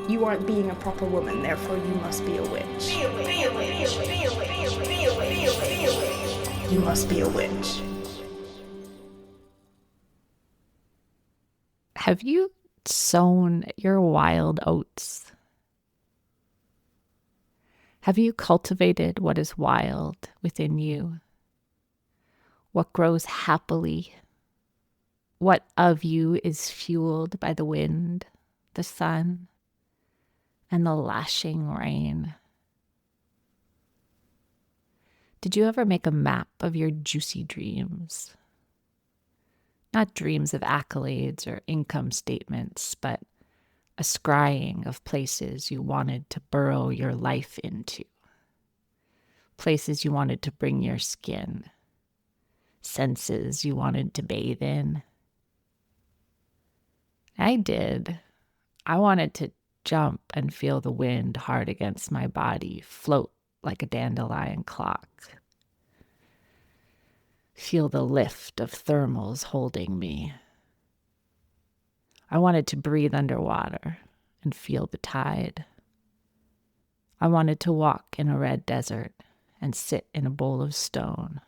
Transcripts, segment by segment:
You aren't being a proper woman, therefore you must be a witch. You must be a witch. Have you sown your wild oats? Have you cultivated what is wild within you? What grows happily? What of you is fueled by the wind, the sun, and the lashing rain? Did you ever make a map of your juicy dreams? Not dreams of accolades or income statements, but a scrying of places you wanted to burrow your life into, places you wanted to bring your skin, senses you wanted to bathe in. I did. I wanted to jump and feel the wind hard against my body, float like a dandelion clock. Feel the lift of thermals holding me. I wanted to breathe underwater and feel the tide. I wanted to walk in a red desert and sit in a bowl of stone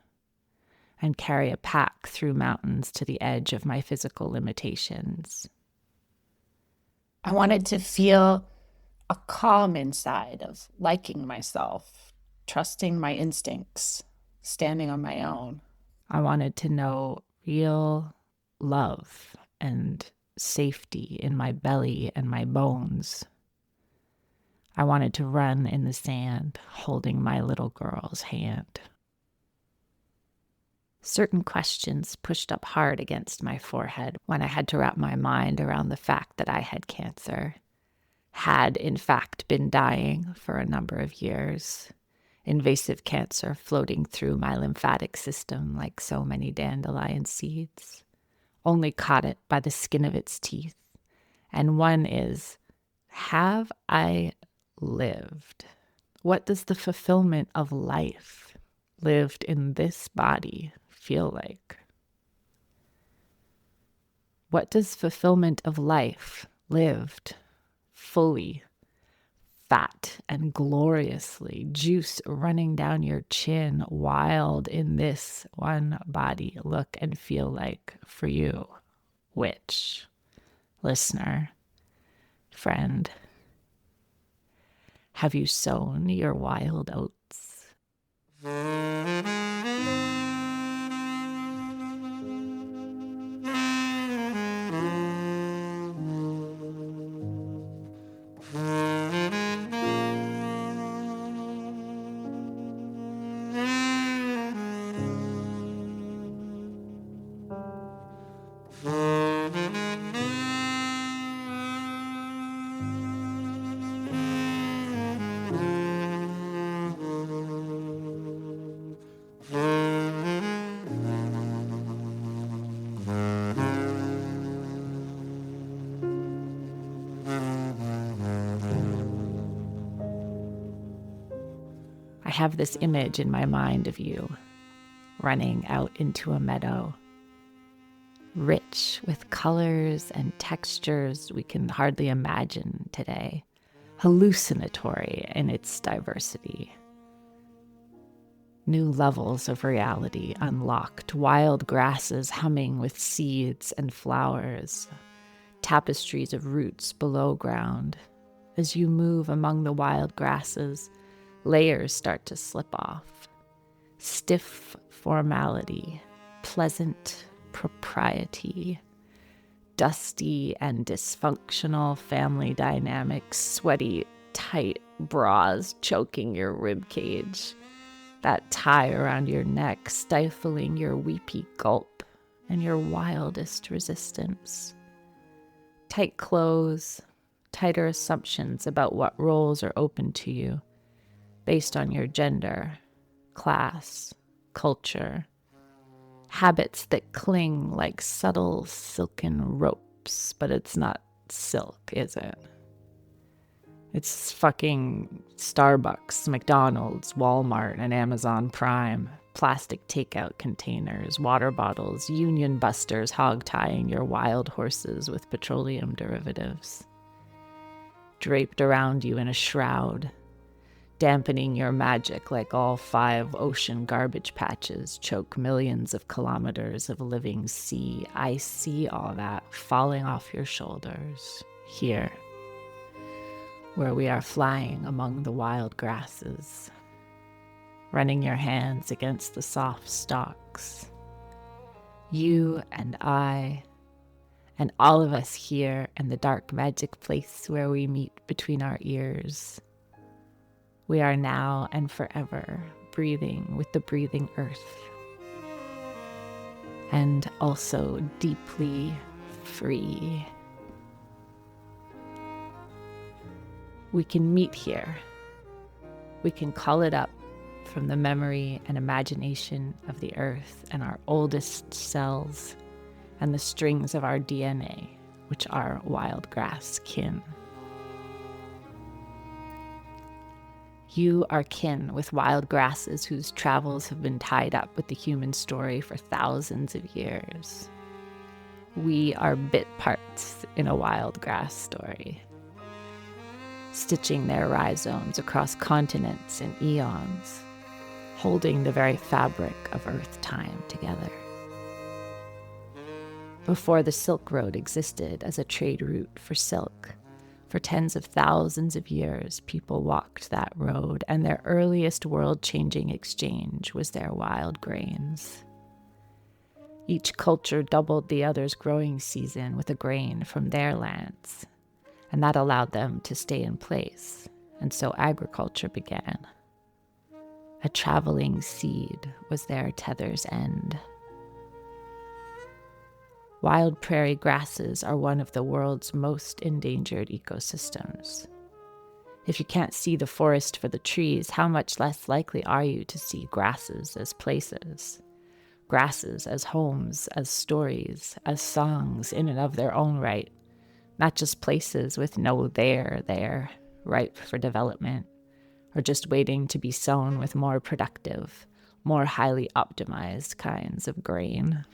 and carry a pack through mountains to the edge of my physical limitations. I wanted to feel a calm inside of liking myself, trusting my instincts, standing on my own. I wanted to know real love and safety in my belly and my bones. I wanted to run in the sand, holding my little girl's hand. Certain questions pushed up hard against my forehead when I had to wrap my mind around the fact that I had cancer, had in fact been dying for a number of years, invasive cancer floating through my lymphatic system like so many dandelion seeds, only caught it by the skin of its teeth. And one is, have I lived? What does the fulfillment of life lived in this body feel like? What does fulfillment of life lived fully, fat and gloriously, juice running down your chin, wild in this one body look and feel like for you, witch, listener, friend? Have you sown your wild oats? I have this image in my mind of you running out into a meadow, rich with colors and textures we can hardly imagine today, hallucinatory in its diversity. New levels of reality unlocked, wild grasses humming with seeds and flowers, tapestries of roots below ground. As you move among the wild grasses, layers start to slip off. Stiff formality, pleasant propriety, dusty and dysfunctional family dynamics, sweaty, tight bras choking your rib cage, that tie around your neck stifling your weepy gulp and your wildest resistance. Tight clothes, tighter assumptions about what roles are open to you based on your gender, class, culture, habits that cling like subtle silken ropes, but it's not silk, is it? It's fucking Starbucks, McDonald's, Walmart, and Amazon Prime, plastic takeout containers, water bottles, union busters hog-tying your wild horses with petroleum derivatives. draped around you in a shroud, dampening your magic like all 5 ocean garbage patches choke millions of kilometers of living sea. I see all that falling off your shoulders here, where we are flying among the wild grasses, running your hands against the soft stalks. You and I, and all of us here in the dark magic place where we meet between our ears. We are now and forever breathing with the breathing earth, and also deeply free. We can meet here. We can call it up from the memory and imagination of the earth and our oldest cells and the strings of our DNA, which are wild grass kin. You are kin with wild grasses whose travels have been tied up with the human story for thousands of years. We are bit parts in a wild grass story, stitching their rhizomes across continents and eons, holding the very fabric of Earth time together. Before the Silk Road existed as a trade route for silk, for tens of thousands of years, people walked that road, and their earliest world-changing exchange was their wild grains. Each culture doubled the other's growing season with a grain from their lands, and that allowed them to stay in place, and so agriculture began. A traveling seed was their tether's end. Wild prairie grasses are one of the world's most endangered ecosystems. If you can't see the forest for the trees, how much less likely are you to see grasses as places? Grasses as homes, as stories, as songs in and of their own right, not just places with no there, ripe for development, or just waiting to be sown with more productive, more highly optimized kinds of grain.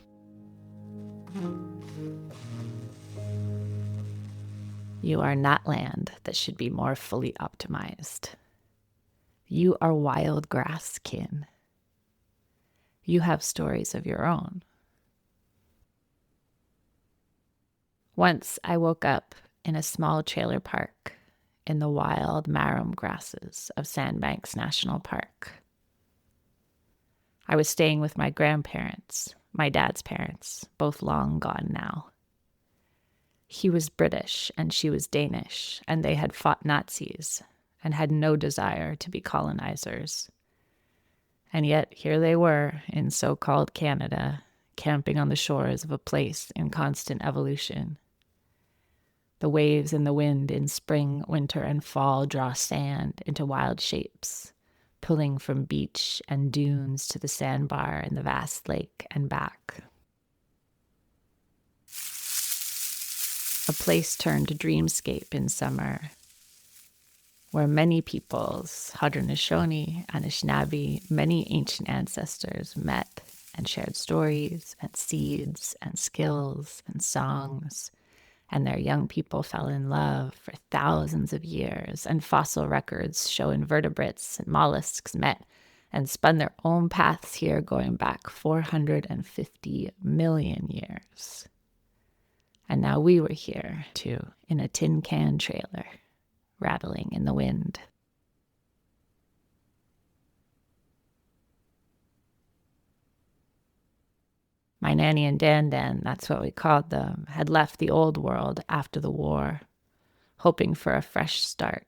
You are not land that should be more fully optimized. You are wild grass kin. You have stories of your own. Once I woke up in a small trailer park in the wild Marram grasses of Sandbanks National Park. I was staying with my grandparents, my dad's parents, both long gone now. He was British and she was Danish, and they had fought Nazis and had no desire to be colonizers. And yet here they were in so-called Canada, camping on the shores of a place in constant evolution. The waves and the wind in spring, winter, and fall draw sand into wild shapes, pulling from beach and dunes to the sandbar in the vast lake and back. A place turned to dreamscape in summer, where many peoples, Haudenosaunee, Anishinaabe, many ancient ancestors met and shared stories and seeds and skills and songs, and their young people fell in love for thousands of years, and fossil records show invertebrates and mollusks met and spun their own paths here going back 450 million years. And now we were here, too, in a tin can trailer, rattling in the wind. My nanny and Dan, that's what we called them, had left the old world after the war, hoping for a fresh start.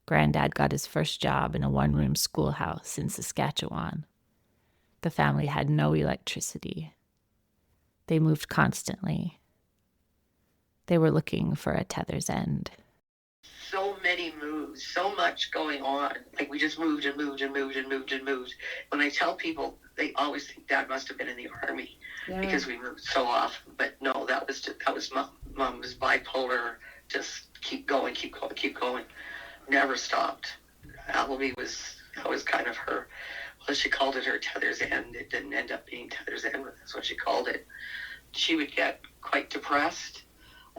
Granddad got his first job in a one-room schoolhouse in Saskatchewan. The family had no electricity. They moved constantly. They were looking for a tether's end. So many moves, so much going on. Like we just moved and moved and moved and moved and moved. When I tell people, they always think Dad must have been in the army because we moved so often. But no, that was mom was bipolar. Just keep going, keep going, keep going. Never stopped. Appleby that was kind of her. Well, she called it her tether's end. It didn't end up being tether's end, but that's what she called it. She would get quite depressed.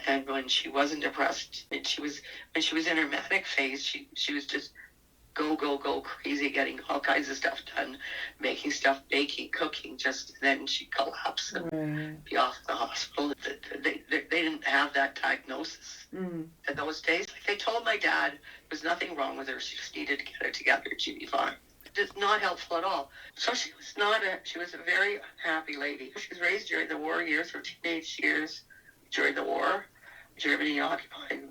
And when she wasn't depressed, when she was in her manic phase, she was just go crazy, getting all kinds of stuff done, making stuff, baking, cooking. Just then she'd collapse and be off in the hospital. They didn't have that diagnosis in those days. Like, they told my dad there was nothing wrong with her. She just needed to get it together. She'd be fine. It's not helpful at all. So she was a very unhappy lady. She was raised during the war years, her teenage years during the war. Germany occupying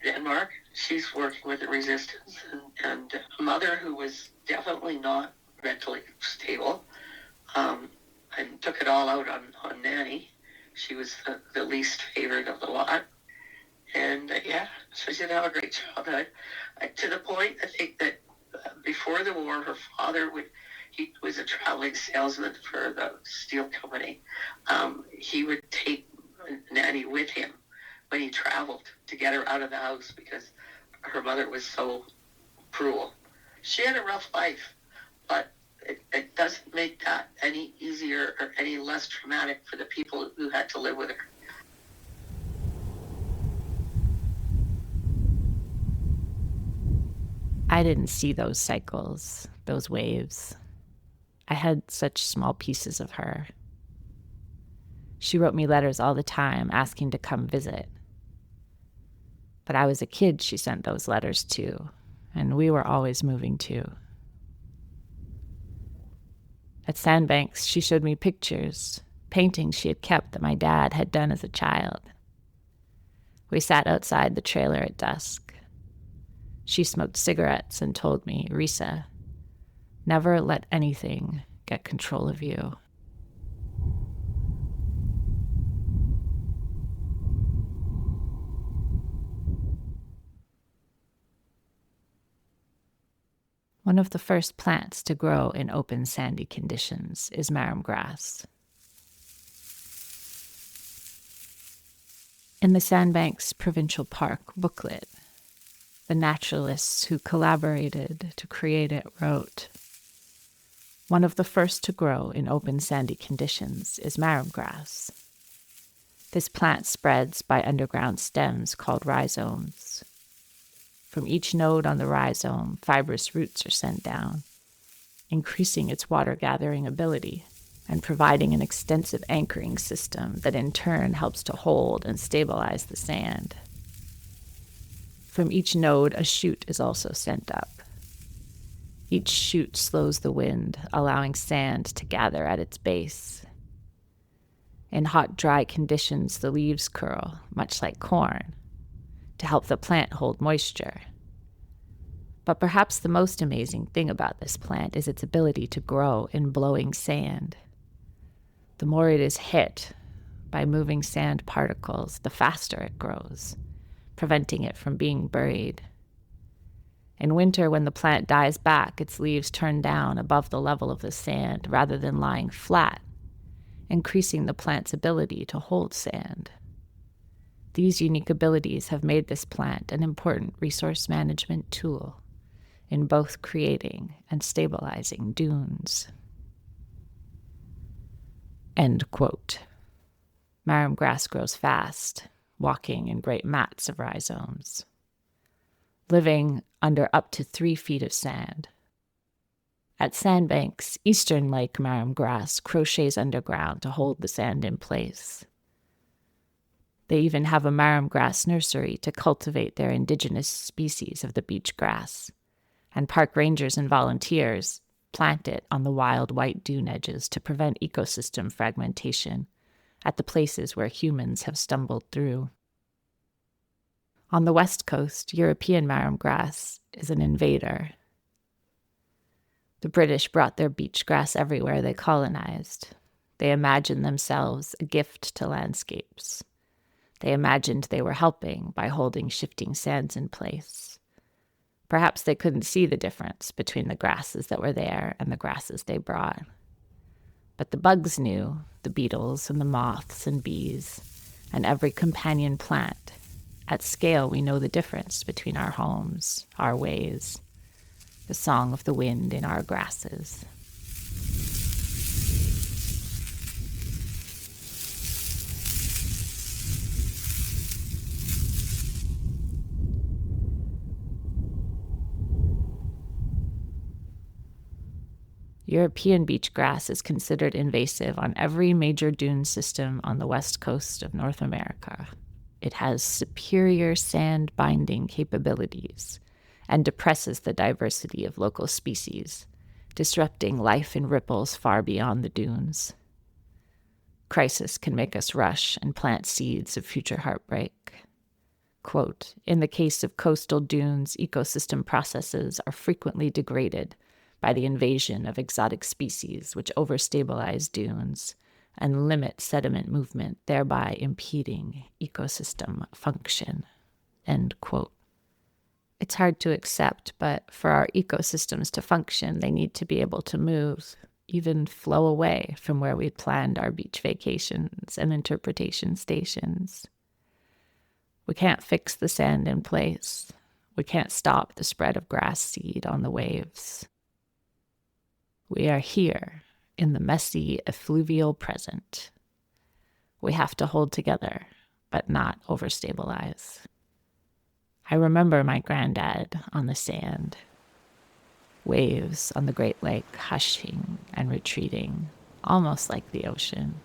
Denmark. She's working with the resistance, and a mother who was definitely not mentally stable, and took it all out on Nanny. She was the least favored of the lot. And so she didn't have a great childhood. To the point, I think that before the war, her father he was a traveling salesman for the steel company. He would take Nanny with him when he traveled to get her out of the house because her mother was so cruel. She had a rough life, but it doesn't make that any easier or any less traumatic for the people who had to live with her. I didn't see those cycles, those waves. I had such small pieces of her. She wrote me letters all the time asking to come visit. But I was a kid she sent those letters to, and we were always moving too. At Sandbanks, she showed me pictures, paintings she had kept that my dad had done as a child. We sat outside the trailer at dusk. She smoked cigarettes and told me, "Risa, never let anything get control of you." One of the first plants to grow in open sandy conditions is marram grass. In the Sandbanks Provincial Park booklet, the naturalists who collaborated to create it wrote, "One of the first to grow in open sandy conditions is marram grass. This plant spreads by underground stems called rhizomes. From each node on the rhizome, fibrous roots are sent down, increasing its water-gathering ability and providing an extensive anchoring system that in turn helps to hold and stabilize the sand. From each node, a shoot is also sent up. Each shoot slows the wind, allowing sand to gather at its base. In hot, dry conditions, the leaves curl, much like corn, to help the plant hold moisture. But perhaps the most amazing thing about this plant is its ability to grow in blowing sand. The more it is hit by moving sand particles, the faster it grows, preventing it from being buried. In winter, when the plant dies back, its leaves turn down above the level of the sand rather than lying flat, increasing the plant's ability to hold sand. These unique abilities have made this plant an important resource management tool in both creating and stabilizing dunes." End quote. Marram grass grows fast, walking in great mats of rhizomes, living under up to 3 feet of sand. At Sandbanks, Eastern Lake marram grass crochets underground to hold the sand in place. They even have a marram grass nursery to cultivate their indigenous species of the beach grass, and park rangers and volunteers plant it on the wild white dune edges to prevent ecosystem fragmentation at the places where humans have stumbled through. On the west coast, European marram grass is an invader. The British brought their beach grass everywhere they colonized. They imagined themselves a gift to landscapes. They imagined they were helping by holding shifting sands in place. Perhaps they couldn't see the difference between the grasses that were there and the grasses they brought. But the bugs knew, the beetles and the moths and bees, and every companion plant. At scale, we know the difference between our homes, our ways, the song of the wind in our grasses. European beach grass is considered invasive on every major dune system on the west coast of North America. It has superior sand binding capabilities and depresses the diversity of local species, disrupting life in ripples far beyond the dunes. Crisis can make us rush and plant seeds of future heartbreak. Quote, in the case of coastal dunes, ecosystem processes are frequently degraded by the invasion of exotic species which overstabilize dunes and limit sediment movement, thereby impeding ecosystem function. End quote. It's hard to accept, but for our ecosystems to function, they need to be able to move, even flow away from where we'd planned our beach vacations and interpretation stations. We can't fix the sand in place. We can't stop the spread of grass seed on the waves. We are here in the messy effluvial present. We have to hold together, but not overstabilize. I remember my granddad on the sand, waves on the Great Lake hushing and retreating, almost like the ocean.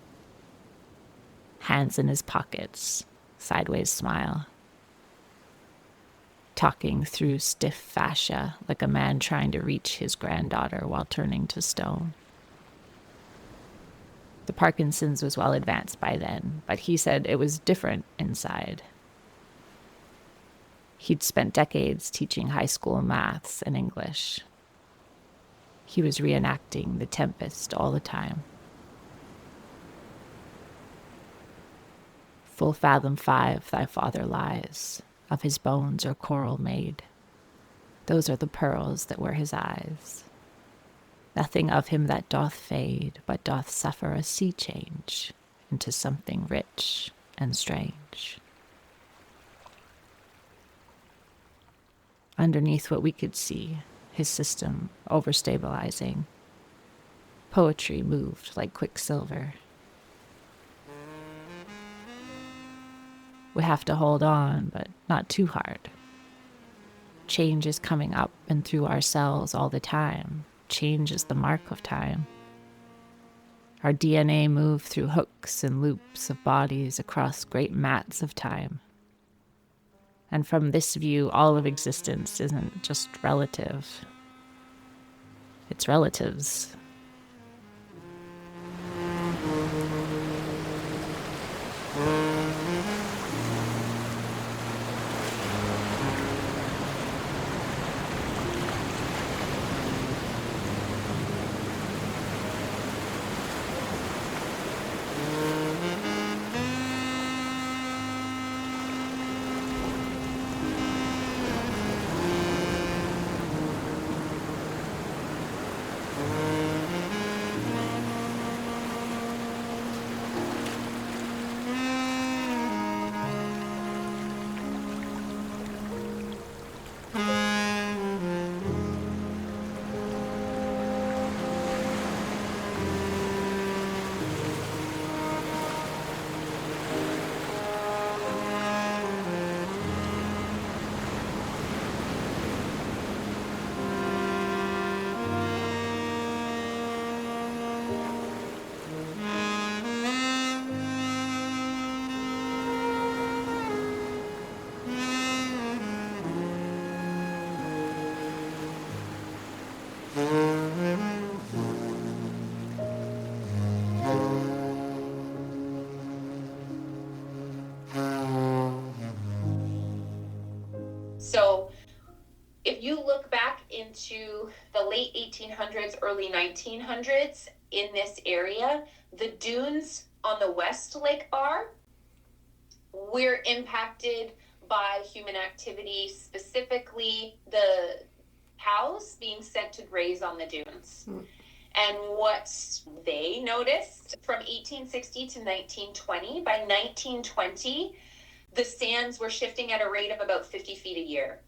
Hands in his pockets, sideways smile. Talking through stiff fascia like a man trying to reach his granddaughter while turning to stone. The Parkinson's was well advanced by then, but he said it was different inside. He'd spent decades teaching high school maths and English. He was reenacting The Tempest all the time. Full fathom 5 thy father lies, of his bones are coral made. Those are the pearls that were his eyes. Nothing of him that doth fade, but doth suffer a sea change into something rich and strange. Underneath what we could see, his system overstabilizing, poetry moved like quicksilver. We have to hold on, but not too hard. Change is coming up and through our cells all the time. Change is the mark of time. Our DNA moved through hooks and loops of bodies across great mats of time. And from this view, all of existence isn't just relative. It's relatives. So if you look back into the late 1800s, early 1900s in this area, the dunes on the West Lake Bar were impacted by human activity, specifically the cows being sent to graze on the dunes. And what they noticed from 1860 to 1920, by 1920, the sands were shifting at a rate of about 50 feet a year.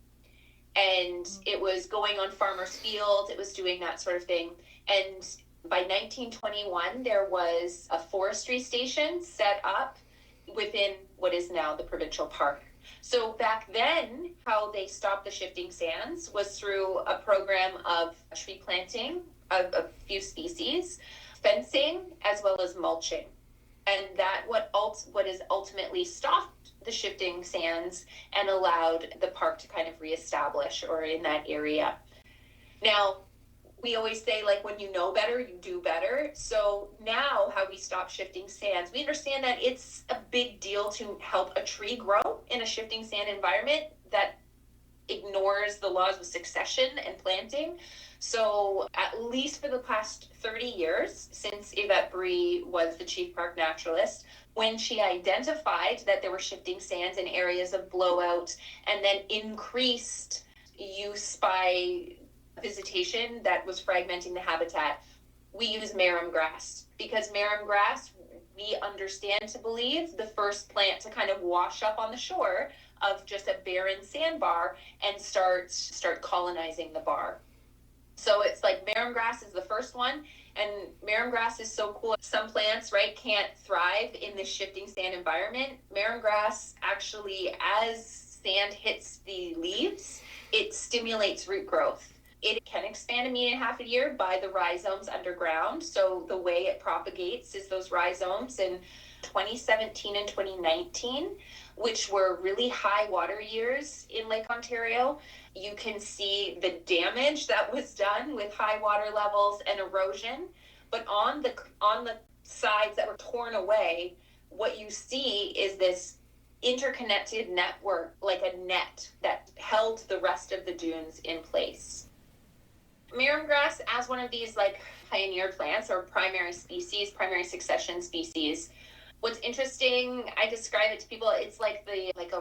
And it was going on farmers' fields, it was doing that sort of thing. And by 1921, there was a forestry station set up within what is now the provincial park. So back then, how they stopped the shifting sands was through a program of tree planting a few species, fencing, as well as mulching. And that what is ultimately stopped the shifting sands and allowed the park to kind of reestablish, or in that area. Now, we always say, like, when you know better, you do better. So now how we stop shifting sands, we understand that it's a big deal to help a tree grow in a shifting sand environment that ignores the laws of succession and planting. So at least for the past 30 years, since Yvette Brie was the chief park naturalist, when she identified that there were shifting sands in areas of blowout and then increased use by visitation that was fragmenting the habitat, we use marram grass, because marram grass, we understand to believe, the first plant to kind of wash up on the shore of just a barren sandbar and start colonizing the bar. So it's like marram grass is the first one, and marram grass is so cool. Some plants, right, can't thrive in this shifting sand environment. Marram grass actually, as sand hits the leaves, it stimulates root growth. It can expand 1.5 a year by the rhizomes underground. So the way it propagates is those rhizomes. In 2017 and 2019, which were really high water years in Lake Ontario, you can see the damage that was done with high water levels and erosion. But on the sides that were torn away, what you see is this interconnected network, like a net that held the rest of the dunes in place. Marram grass, as one of these like pioneer plants or primary succession species, what's interesting, I describe it to people, it's like a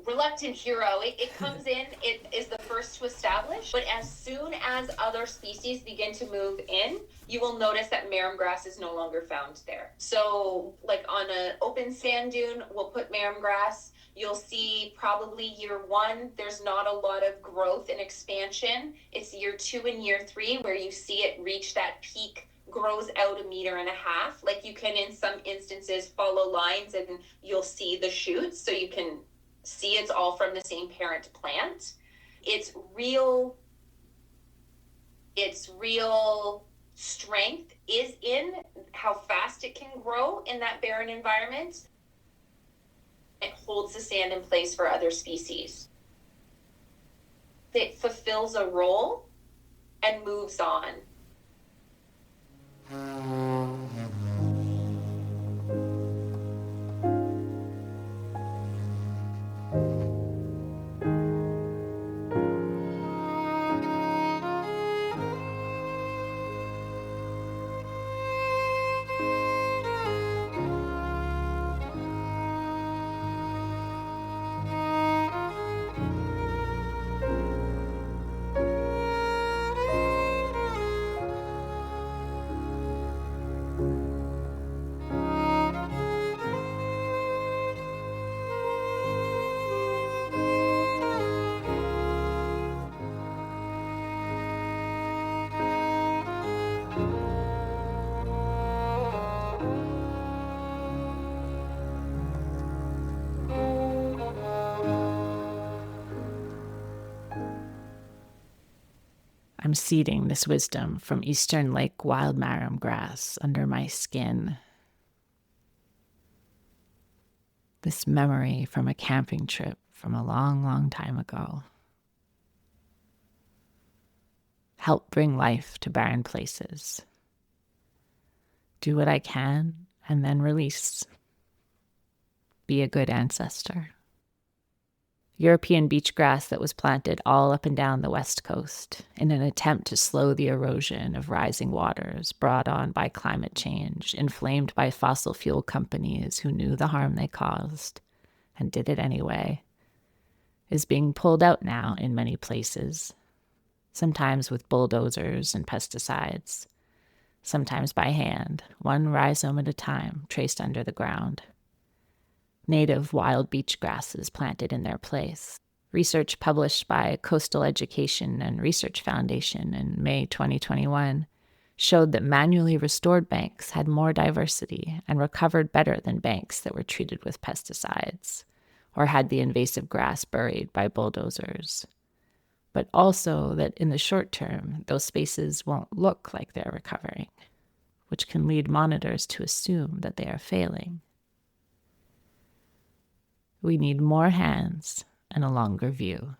reluctant hero. It comes in, it is the first to establish, but as soon as other species begin to move in, you will notice that marram grass is no longer found there. So like on an open sand dune, we'll put marram grass. You'll see probably year 1, there's not a lot of growth and expansion. It's year 2 and year 3 where you see it reach that peak, grows out 1.5 meters. Like you can, in some instances, follow lines and you'll see the shoots. So you can see it's all from the same parent plant. Its real strength is in how fast it can grow in that barren environment. It holds the sand in place for other species. It fulfills a role and moves on. I'm seeding this wisdom from Eastern Lake wild marram grass under my skin. This memory from a camping trip from a long, long time ago. Help bring life to barren places. Do what I can and then release. Be a good ancestor. European beach grass that was planted all up and down the west coast in an attempt to slow the erosion of rising waters brought on by climate change, inflamed by fossil fuel companies who knew the harm they caused and did it anyway, is being pulled out now in many places, sometimes with bulldozers and pesticides, sometimes by hand, one rhizome at a time, traced under the ground. Native wild beach grasses planted in their place. Research published by Coastal Education and Research Foundation in May 2021 showed that manually restored banks had more diversity and recovered better than banks that were treated with pesticides or had the invasive grass buried by bulldozers. but also that in the short term, those spaces won't look like they're recovering, which can lead monitors to assume that they are failing. We need more hands and a longer view.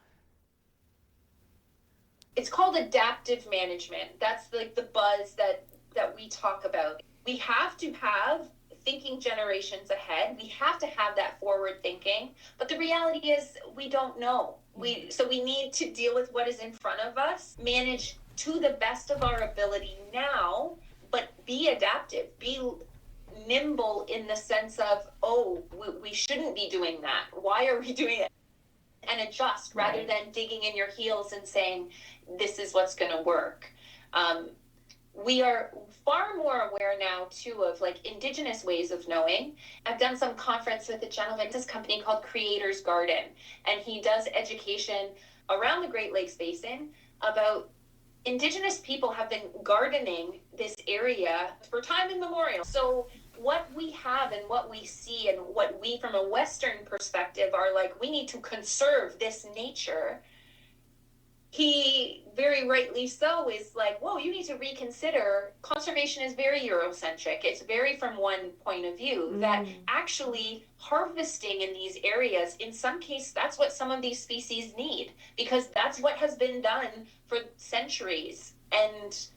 It's called adaptive management. That's like the buzz that we talk about. We have to have thinking generations ahead. We have to have that forward thinking. But the reality is we don't know. So we need to deal with what is in front of us, manage to the best of our ability now, but be adaptive, be nimble in the sense of, oh, we shouldn't be doing that. Why are we doing it? And adjust rather than digging in your heels and saying, this is what's going to work. We are far more aware now, too, of like Indigenous ways of knowing. I've done some conference with a gentleman, this company called Creator's Garden, and he does education around the Great Lakes Basin about Indigenous people have been gardening this area for time immemorial. So what we have and what we see and what we from a Western perspective are like, we need to conserve this nature. He very rightly so is like, whoa, you need to reconsider. Conservation is very Eurocentric. It's very from one point of view that actually harvesting in these areas, in some cases, that's what some of these species need, because that's what has been done for centuries. And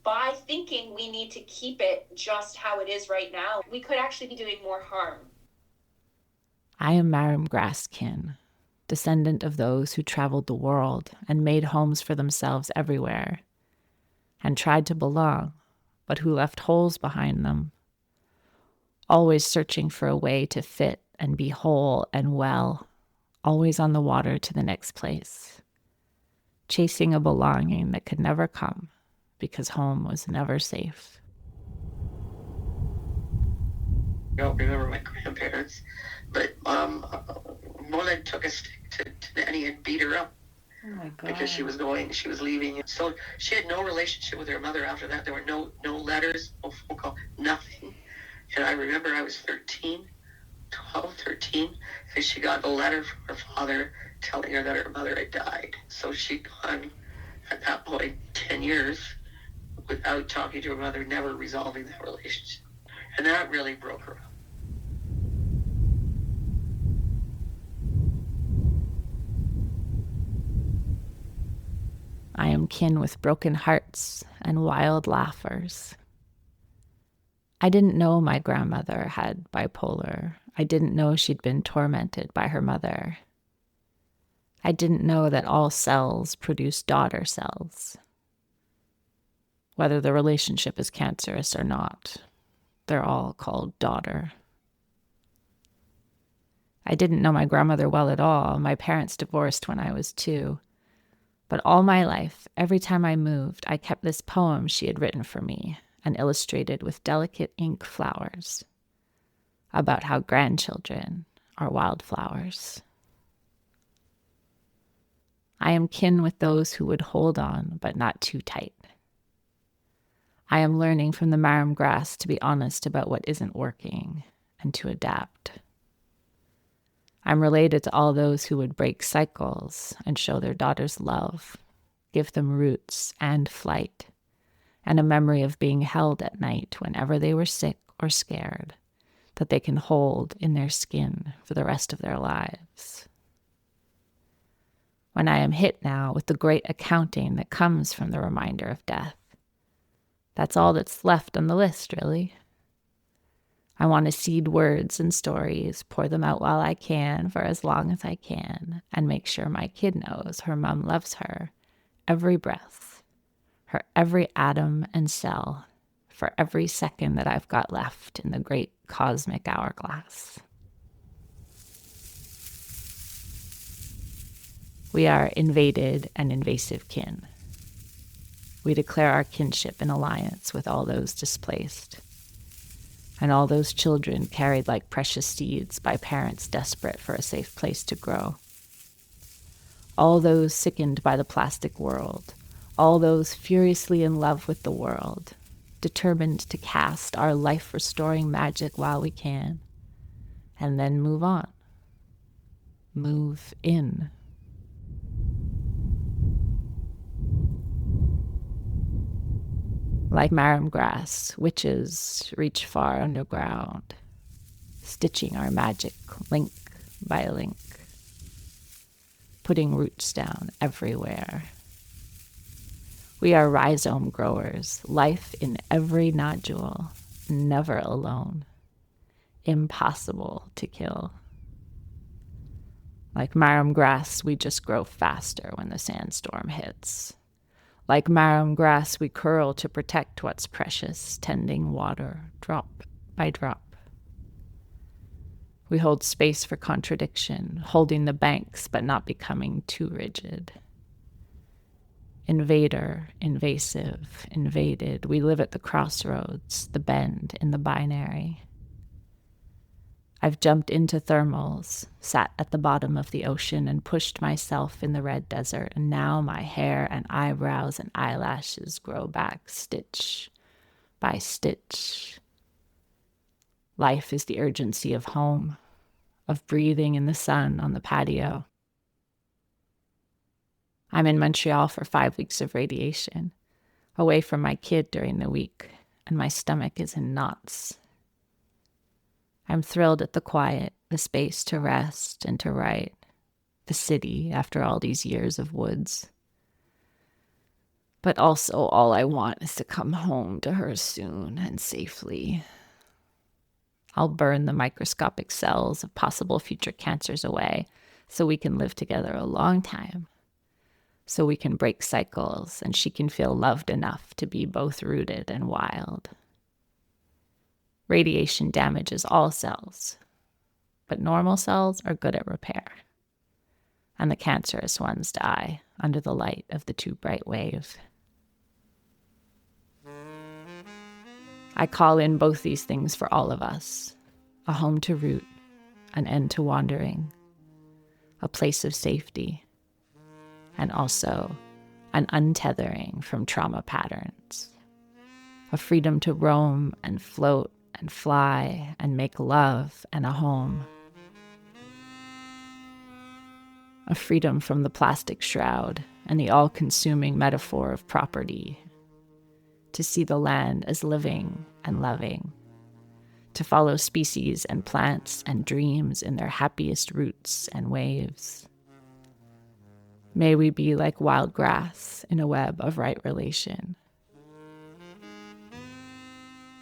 by thinking we need to keep it just how it is right now, we could actually be doing more harm. I am Marram Grasskin, descendant of those who traveled the world and made homes for themselves everywhere, and tried to belong, but who left holes behind them, always searching for a way to fit and be whole and well, always on the water to the next place, chasing a belonging that could never come because home was never safe. I don't remember my grandparents, but Mullen took a stick to Nanny and beat her up. Oh my God. Because she was leaving. So she had no relationship with her mother after that. There were no letters, no phone call, nothing. And I remember I was 13, and she got a letter from her father telling her that her mother had died. So she'd gone, at that point, 10 years without talking to her mother, never resolving that relationship. And that really broke her up. I am kin with broken hearts and wild laughers. I didn't know my grandmother had bipolar. I didn't know she'd been tormented by her mother. I didn't know that all cells produce daughter cells. Whether the relationship is cancerous or not, they're all called daughter. I didn't know my grandmother well at all. My parents divorced when I was 2. But all my life, every time I moved, I kept this poem she had written for me and illustrated with delicate ink flowers about how grandchildren are wildflowers. I am kin with those who would hold on, but not too tight. I am learning from the marram grass to be honest about what isn't working and to adapt. I'm related to all those who would break cycles and show their daughters love, give them roots and flight, and a memory of being held at night whenever they were sick or scared, that they can hold in their skin for the rest of their lives. When I am hit now with the great accounting that comes from the reminder of death, that's all that's left on the list, really. I want to seed words and stories, pour them out while I can for as long as I can, and make sure my kid knows her mom loves her every breath, her every atom and cell, for every second that I've got left in the great cosmic hourglass. We are invaded and invasive kin. We declare our kinship in alliance with all those displaced, and all those children carried like precious seeds by parents desperate for a safe place to grow. All those sickened by the plastic world, all those furiously in love with the world, determined to cast our life-restoring magic while we can, and then move on. Move in. Like marram grass, witches reach far underground, stitching our magic link by link, putting roots down everywhere. We are rhizome growers, life in every nodule, never alone, impossible to kill. Like marram grass, we just grow faster when the sandstorm hits. Like marram grass, we curl to protect what's precious, tending water, drop by drop. We hold space for contradiction, holding the banks but not becoming too rigid. Invader, invasive, invaded, we live at the crossroads, the bend in the binary. I've jumped into thermals, sat at the bottom of the ocean and pushed myself in the red desert, and now my hair and eyebrows and eyelashes grow back stitch by stitch. Life is the urgency of home, of breathing in the sun on the patio. I'm in Montreal for 5 weeks of radiation, away from my kid during the week, and my stomach is in knots. I'm thrilled at the quiet, the space to rest and to write, the city after all these years of woods. But also all I want is to come home to her soon and safely. I'll burn the microscopic cells of possible future cancers away so we can live together a long time, so we can break cycles and she can feel loved enough to be both rooted and wild. Radiation damages all cells, but normal cells are good at repair, and the cancerous ones die under the light of the too bright wave. I call in both these things for all of us: a home to root, an end to wandering, a place of safety, and also an untethering from trauma patterns, a freedom to roam and float and fly and make love and a home. A freedom from the plastic shroud and the all-consuming metaphor of property. To see the land as living and loving. To follow species and plants and dreams in their happiest roots and waves. May we be like wild grass in a web of right relation.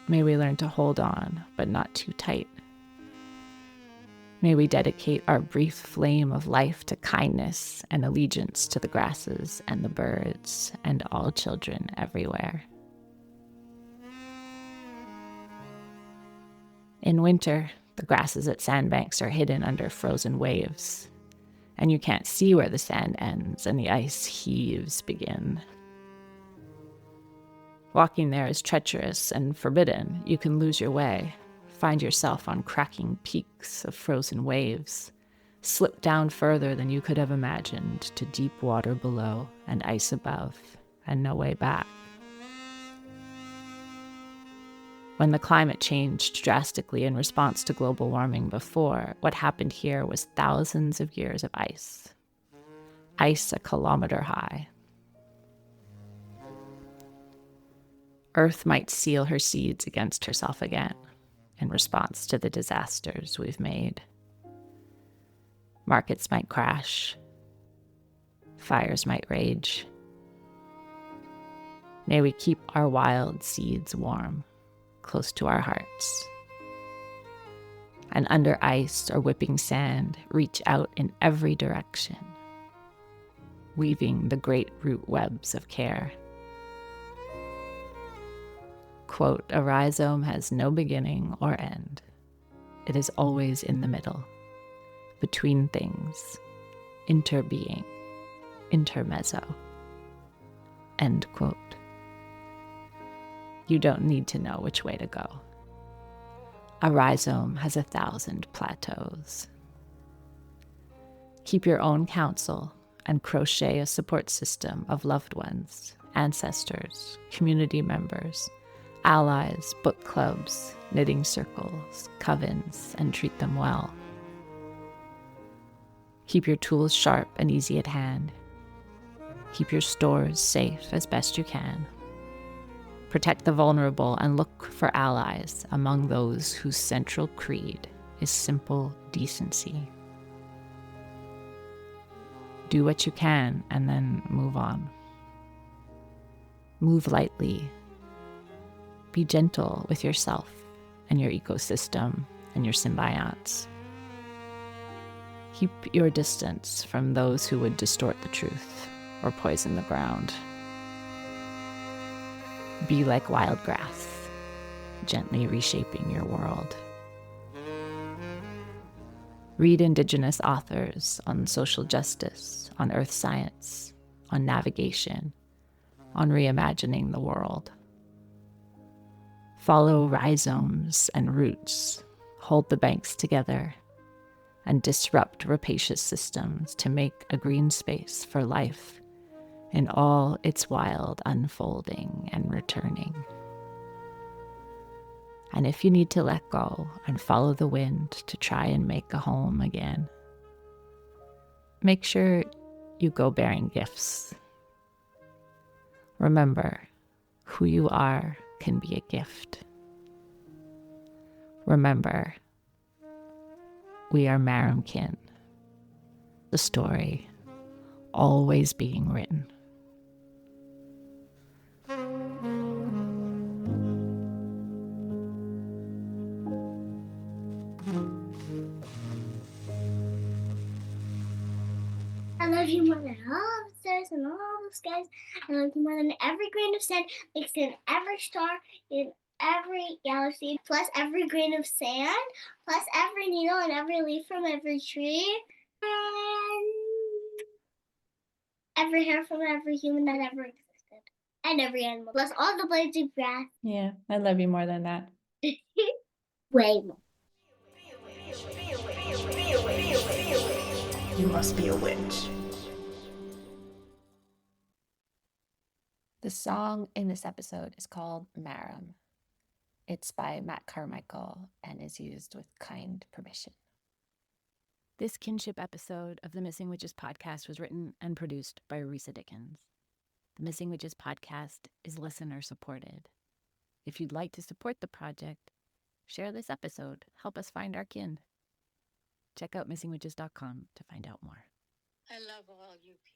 May we learn to hold on, but not too tight. May we dedicate our brief flame of life to kindness and allegiance to the grasses and the birds and all children everywhere. In winter, the grasses at sandbanks are hidden under frozen waves, and you can't see where the sand ends and the ice heaves begin. Walking there is treacherous and forbidden. You can lose your way, find yourself on cracking peaks of frozen waves, slip down further than you could have imagined to deep water below and ice above, and no way back. When the climate changed drastically in response to global warming before, what happened here was thousands of years of ice. Ice a kilometer high. Earth might seal her seeds against herself again in response to the disasters we've made. Markets might crash. Fires might rage. May we keep our wild seeds warm, close to our hearts. And under ice or whipping sand, reach out in every direction, weaving the great root webs of care. Quote, a rhizome has no beginning or end. It is always in the middle, between things, interbeing, intermezzo. End quote. You don't need to know which way to go. A rhizome has 1,000 plateaus. Keep your own counsel and crochet a support system of loved ones, ancestors, community members, allies, book clubs, knitting circles, covens, and treat them well. Keep your tools sharp and easy at hand. Keep your stores safe as best you can. Protect the vulnerable and look for allies among those whose central creed is simple decency. Do what you can and then move on. Move lightly. Be gentle with yourself and your ecosystem and your symbionts. Keep your distance from those who would distort the truth or poison the ground. Be like wild grass, gently reshaping your world. Read Indigenous authors on social justice, on earth science, on navigation, on reimagining the world. Follow rhizomes and roots, hold the banks together, and disrupt rapacious systems to make a green space for life in all its wild unfolding and returning. And if you need to let go and follow the wind to try and make a home again, make sure you go bearing gifts. Remember, who you are can be a gift. Remember, we are Marram kin, the story always being written. I love you more than all the stars and all the skies. I love you more than every grain of sand mixed in every star in every galaxy, plus every grain of sand, plus every needle and every leaf from every tree, and every hair from every human that ever existed, and every animal, plus all the blades of grass. Yeah, I love you more than that. Way more. You must be a witch. The song in this episode is called Marram. It's by Matt Carmichael and is used with kind permission. This kinship episode of the Missing Witches podcast was written and produced by Risa Dickens. The Missing Witches podcast is listener supported. If you'd like to support the project, share this episode. Help us find our kin. Check out missingwitches.com to find out more. I love all you people.